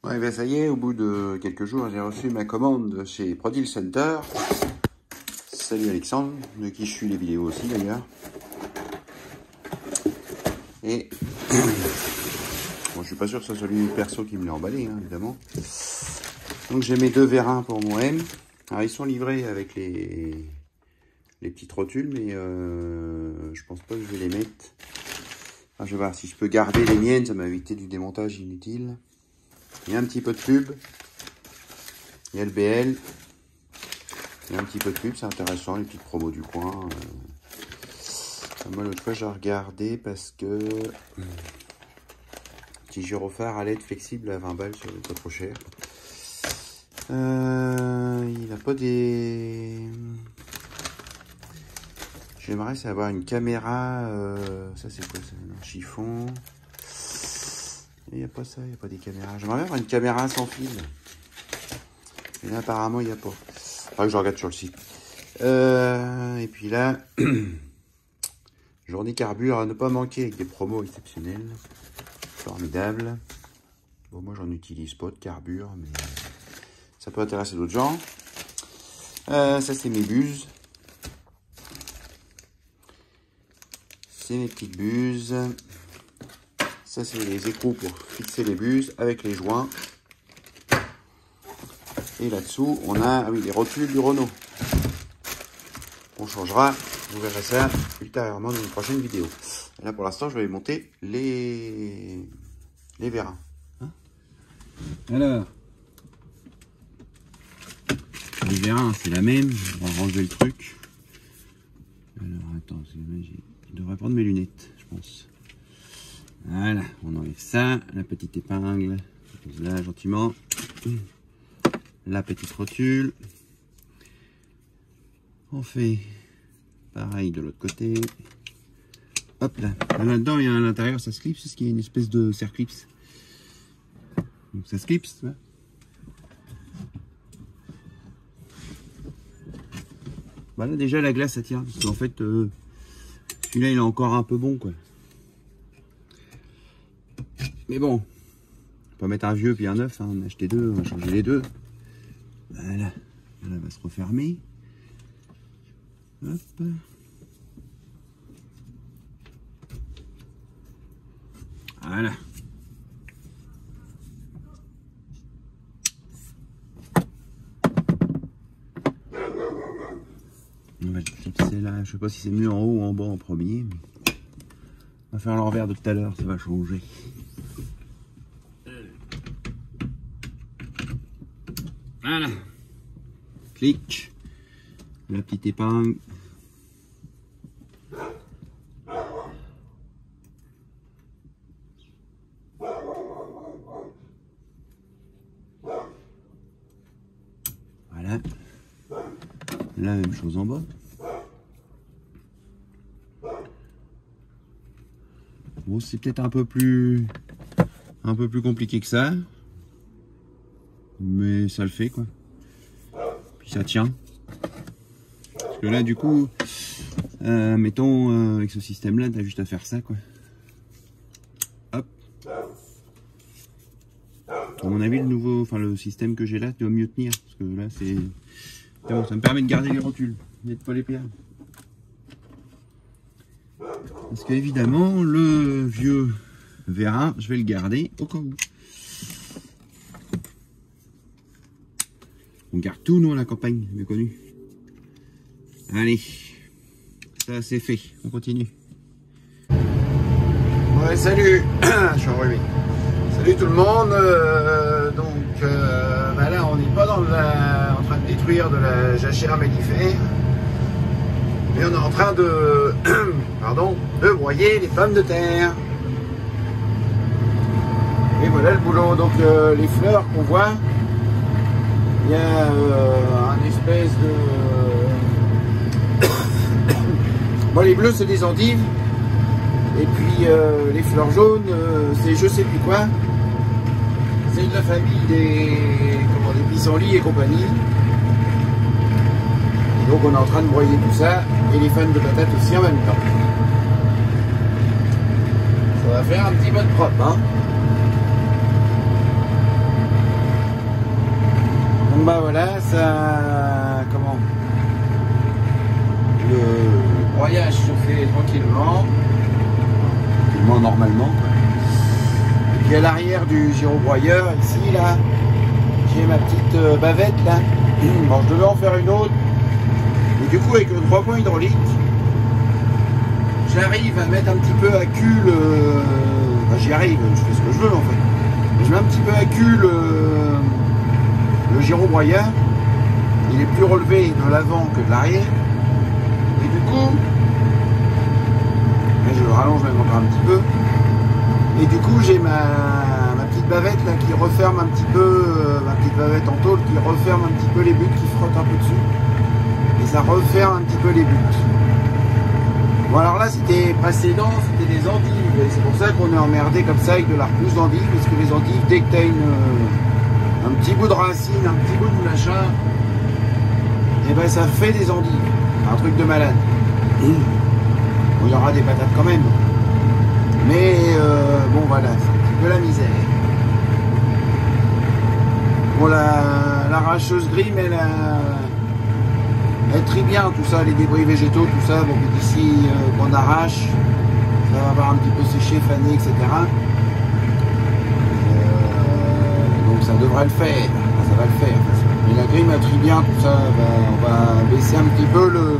Ouais, ben ça y est, au bout de quelques jours, j'ai reçu ma commande chez Produil Center. Salut Alexandre, de qui je suis les vidéos aussi d'ailleurs. Et bon, je suis pas sûr que ce soit lui perso qui me l'a emballé, hein, évidemment. Donc j'ai mes deux vérins pour mon M. Alors ils sont livrés avec les petites rotules, mais je pense pas que je vais les mettre. Alors, je vais voir si je peux garder les miennes, ça m'a évité du démontage inutile. Il y a un petit peu de pub. Il y a le BL. Il y a un petit peu de pub, c'est intéressant, les petites promos du coin. Moi, l'autre fois, j'ai regardé parce que petit gyrophare à LED flexible à 20 balles, c'est pas trop cher. Il n'a pas des... J'aimerais c'est avoir une caméra. Ça, c'est quoi ça? Un chiffon. Il n'y a pas ça, il n'y a pas des caméras. J'aimerais avoir une caméra sans fil. Et là, apparemment, il n'y a pas. Enfin, que je regarde sur le site. Et puis là, journée carbure à ne pas manquer avec des promos exceptionnelles. Formidable. Bon, moi, j'en utilise pas de carbure, mais ça peut intéresser d'autres gens. Ça, c'est mes buses. C'est mes petites buses. Ça, c'est les écrous pour fixer les buses avec les joints. Et là-dessous, on a les rotules du Renault. On changera, vous verrez ça ultérieurement dans une prochaine vidéo. Et là, pour l'instant, je vais monter les vérins. Hein? Alors, les vérins, c'est la même. On va enlever le truc. Alors, attends, je devrais prendre mes lunettes, je pense. Voilà, on enlève ça, la petite épingle, on pose là gentiment, la petite rotule, on fait pareil de l'autre côté, hop là, là-dedans il y a à l'intérieur ça se clipse, c'est ce qui est une espèce de serre-clips, donc ça se clipse, tu vois. Voilà, déjà la glace ça tient, parce qu'en fait celui-là il est encore un peu bon quoi. Mais bon, on peut mettre un vieux puis un neuf, hein. On a acheté deux, on va changer les deux. Voilà, là elle va se refermer. Hop. Voilà. On va le fixer là, je sais pas si c'est mieux en haut ou en bas en premier. Mais... on va faire l'envers de tout à l'heure, ça va changer. Voilà. Clic. La petite épingle. Voilà. La même chose en bas. Bon, c'est peut-être un peu plus compliqué que ça. Mais ça le fait quoi. Puis ça tient. Parce que là du coup, mettons avec ce système là, t'as juste à faire ça quoi. Hop. À mon avis le système que j'ai là doit mieux tenir. Parce que là c'est bon, ça me permet de garder les rotules, mais de pas les perdre. Parce qu'évidemment le vieux vérin, je vais le garder au cas où. On garde tout, nous, à la campagne, bien connu. Allez, ça c'est fait, on continue. Ouais, salut, je suis enrhumé. Salut tout le monde. Bah là, on n'est pas en train de détruire de la jachère mellifère, mais on est en train de, de broyer les pommes de terre. Et voilà le boulot. Donc les fleurs qu'on voit. Il y a un espèce de... bon, les bleus, c'est des endives. Et puis, les fleurs jaunes, c'est je sais plus quoi. C'est de la famille des pissenlits et compagnie. Et donc, on est en train de broyer tout ça. Et les fans de patates aussi en même temps. Ça va faire un petit peu de propre, hein. Bon bah voilà, ça... Comment? Le broyage se fait tranquillement. Tranquillement, normalement, quoi. Et puis à l'arrière du gyrobroyeur, ici, là, j'ai ma petite bavette, là. Bon, je devais en faire une autre. Et du coup, avec le 3 points hydraulique, j'arrive à mettre un petit peu à cul le... Enfin, j'y arrive, je fais ce que je veux, en fait. Je mets un petit peu à cul le gyrobroyeur. Il est plus relevé de l'avant que de l'arrière. Et du coup, là, je le rallonge même encore un petit peu. Et du coup, j'ai ma petite bavette là qui referme un petit peu, ma petite bavette en tôle qui referme un petit peu les buts, qui frotte un peu dessus. Et ça referme un petit peu les buts. Bon, alors là, c'était précédent, c'était des endives. Et c'est pour ça qu'on est emmerdé comme ça avec de la repousse d'endives. Parce que les endives, dès que tu as un petit bout de racine, un petit bout de machin, et ben ça fait des endives. Un truc de malade. Bon, il y aura des patates quand même. Mais bon voilà, c'est un petit peu la misère. Bon, l'arracheuse Grimm, elle trie bien tout ça, les débris végétaux, tout ça. Bon, d'ici qu'on arrache, ça va avoir un petit peu séché, fané, etc. Donc ça devrait le faire. Enfin, ça va le faire. Mais la Grimm, elle trie bien tout ça. On va baisser un petit peu le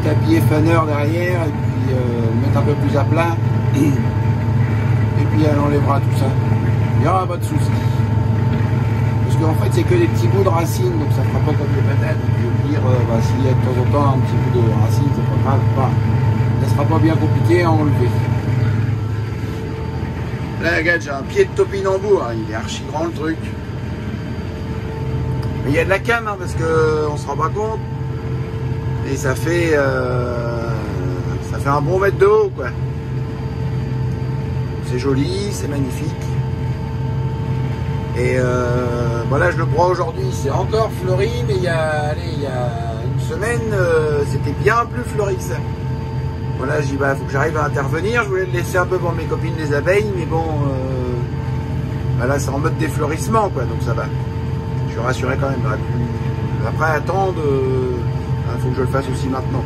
tapis faneur derrière et puis le mettre un peu plus à plat. Et puis elle enlèvera tout ça. Il n'y aura pas de souci. Parce qu'en fait c'est que des petits bouts de racines, donc ça ne fera pas comme les patates. Je veux dire, s'il y a de temps en temps un petit bout de racine, c'est pas grave. Ça ne sera pas bien compliqué à enlever. Là regarde, j'ai un pied de topinambour, hein. Il est archi grand le truc. Mais il y a de la cam, hein, parce qu'on se rend pas compte. Et ça fait un bon mètre de haut, quoi. C'est joli, c'est magnifique. Et voilà, je le broie aujourd'hui, c'est encore fleuri, mais il y a une semaine, c'était bien plus fleuri que ça. Voilà, je dis, bah, faut que j'arrive à intervenir. Je voulais le laisser un peu pour mes copines les abeilles, mais bon, bah là, c'est en mode défleurissement, quoi, donc ça va. Je suis rassuré quand même. Après, attendre, faut que je le fasse aussi maintenant.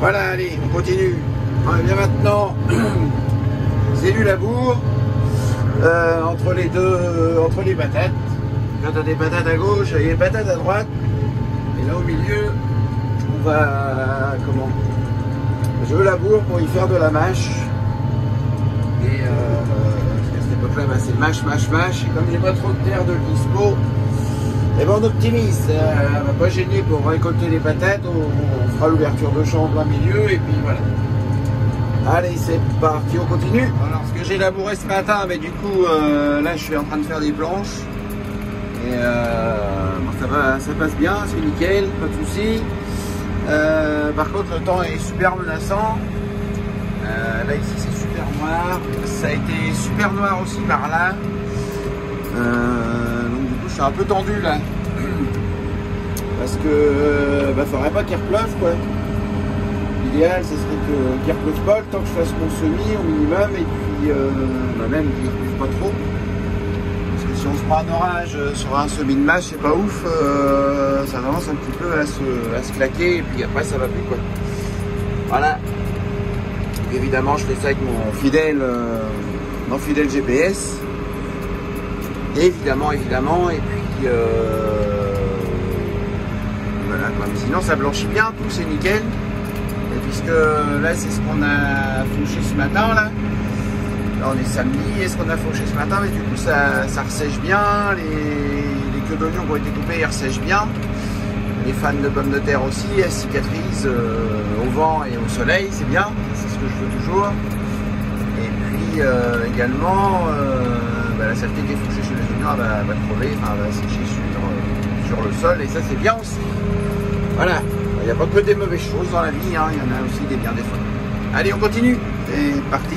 Voilà, allez, on continue. On revient maintenant. C'est du labour entre les patates. Quand tu as des patates à gauche, il y a des patates à droite. Et là au milieu, on va je laboure pour y faire de la mâche. Et à cette époque-là, bah, c'est mâche. Et comme j'ai pas trop de terre de dispo, et ben on optimise. On va pas gêner pour récolter les patates. On fera l'ouverture de champ en plein milieu et puis voilà. Allez, c'est parti, on continue. Alors, ce que j'ai labouré ce matin, mais du coup, là, je suis en train de faire des planches. Et bon, ça passe bien, c'est nickel, pas de soucis. Par contre, le temps est super menaçant. Là, ici, c'est super noir. Ça a été super noir aussi par là. Donc, du coup, je suis un peu tendu là. Parce que, faudrait pas qu'il repleuve, quoi. L'idéal, ce serait qu'il ne repleuve pas le temps que je fasse mon semis au minimum et puis même qu'il ne repleuve pas trop. Parce que si on se prend un orage sur un semis de mâche, c'est pas ouf, ça commence un petit peu à se claquer et puis après ça va plus, quoi. Voilà. Donc, évidemment, je fais ça avec mon fidèle GPS. Évidemment, et puis voilà, mais sinon ça blanchit bien, tout c'est nickel. Puisque là c'est ce qu'on a fauché ce matin là on est samedi et ce qu'on a fauché ce matin, mais du coup ça ressèche bien, les queues d'oignons qui ont été coupées elles ressèchent bien, les fans de pommes de terre aussi, elles cicatrisent au vent et au soleil, c'est bien, c'est ce que je veux toujours. Et puis également la saleté qui est fauchée chez les oignons va crever, elle va sécher sur le sol et ça c'est bien aussi. Voilà. Il n'y a pas que des mauvaises choses dans la vie, hein. Il y en a aussi des bien des fois. Allez, on continue. C'est parti.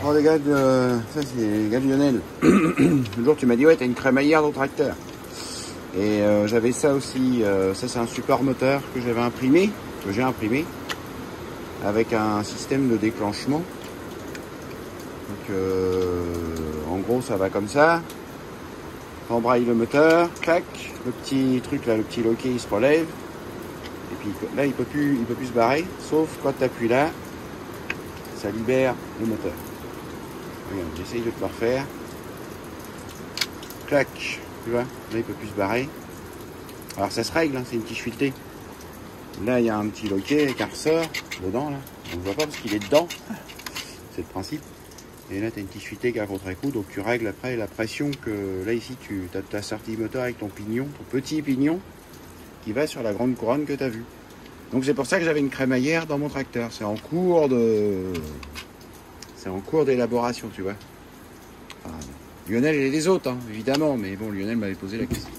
Bon, les gars, ça c'est les gars de Lionel. Le jour, tu m'as dit, ouais, t'as une crémaillère dans le tracteur. Et j'avais ça aussi. Ça, c'est un support moteur que j'avais imprimé, que j'ai imprimé, avec un système de déclenchement. Donc en gros ça va comme ça. Embraille le moteur, clac, le petit truc là, le petit loquet il se relève. Et puis là il peut plus se barrer, sauf quand tu appuies là, ça libère le moteur. Regarde, j'essaye de te le refaire. Clac, tu vois, là il peut plus se barrer. Alors ça se règle, hein, c'est une tige filetée. Là il y a un petit loquet avec un ressort dedans là. On ne voit pas parce qu'il est dedans. C'est le principe. Et là tu as une tige filetée qui a un contre-coup, donc tu règles après la pression que là ici tu as sorti le moteur avec ton pignon, ton petit pignon qui va sur la grande couronne que tu as vue. Donc c'est pour ça que j'avais une crémaillère dans mon tracteur. C'est en cours d'élaboration, tu vois. Enfin, Lionel et les autres, hein, évidemment, mais bon, Lionel m'avait posé la question.